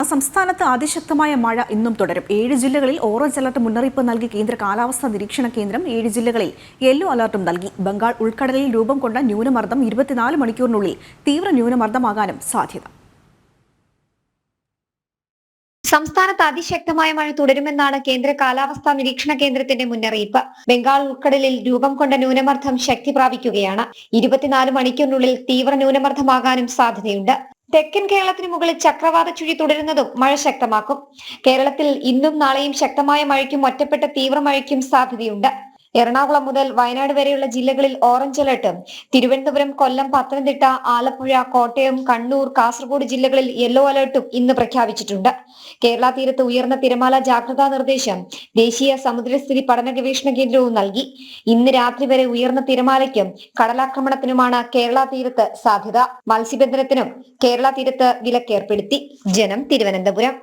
സംസ്ഥാനത്ത് അതിശക്തമായ മഴ ഇന്നും തുടരും. 7 ജില്ലകളിൽ ഓറഞ്ച് അലർട്ട് മുന്നറിയിപ്പ് നൽകി കേന്ദ്ര കാലാവസ്ഥാ നിരീക്ഷണ കേന്ദ്രം. 7 ജില്ലകളിൽ യെല്ലോ അലർട്ടും നൽകി. ബംഗാൾ ഉൾക്കടലിൽ രൂപം കൊണ്ട ന്യൂനമർദ്ദം 24 മണിക്കൂറിനുള്ളിൽ തീവ്ര ന്യൂനമർദ്ദമാകാനും സാധ്യത. സംസ്ഥാനത്ത് അതിശക്തമായ മഴ തുടരുമെന്നാണ് കേന്ദ്ര കാലാവസ്ഥാ നിരീക്ഷണ കേന്ദ്രത്തിന്റെ മുന്നറിയിപ്പ്. ബംഗാൾ ഉൾക്കടലിൽ രൂപം കൊണ്ട ന്യൂനമർദ്ദം ശക്തി പ്രാപിക്കുകയാണ്. 24 മണിക്കൂറിനുള്ളിൽ തീവ്ര ന്യൂനമർദ്ദമാകാനും സാധ്യതയുണ്ട്. തെക്കൻ കേരളത്തിന് മുകളിൽ ചക്രവാത ചുഴി തുടരുന്നതും മഴ ശക്തമാക്കും. കേരളത്തിൽ ഇന്നും നാളെയും ശക്തമായ മഴയ്ക്കും ഒറ്റപ്പെട്ട തീവ്ര മഴയ്ക്കും സാധ്യതയുണ്ട്. എറണാകുളം മുതൽ വയനാട് വരെയുള്ള ജില്ലകളിൽ ഓറഞ്ച് അലർട്ടും തിരുവനന്തപുരം, കൊല്ലം, പത്തനംതിട്ട, ആലപ്പുഴ, കോട്ടയം, കണ്ണൂർ, കാസർഗോഡ് ജില്ലകളിൽ യെല്ലോ അലർട്ടും ഇന്ന് പ്രഖ്യാപിച്ചിട്ടുണ്ട്. കേരള തീരത്ത് ഉയർന്ന തിരമാല ജാഗ്രതാ നിർദ്ദേശം ദേശീയ സമുദ്രസ്ഥിതി പഠന ഗവേഷണ കേന്ദ്രവും നൽകി. ഇന്ന് രാത്രി വരെ ഉയർന്ന തിരമാലയ്ക്കും കടലാക്രമണത്തിനുമാണ് കേരള തീരത്ത് സാധ്യത. മത്സ്യബന്ധനത്തിനും കേരള തീരത്ത് വിലക്കേർപ്പെടുത്തി. ജനം, തിരുവനന്തപുരം.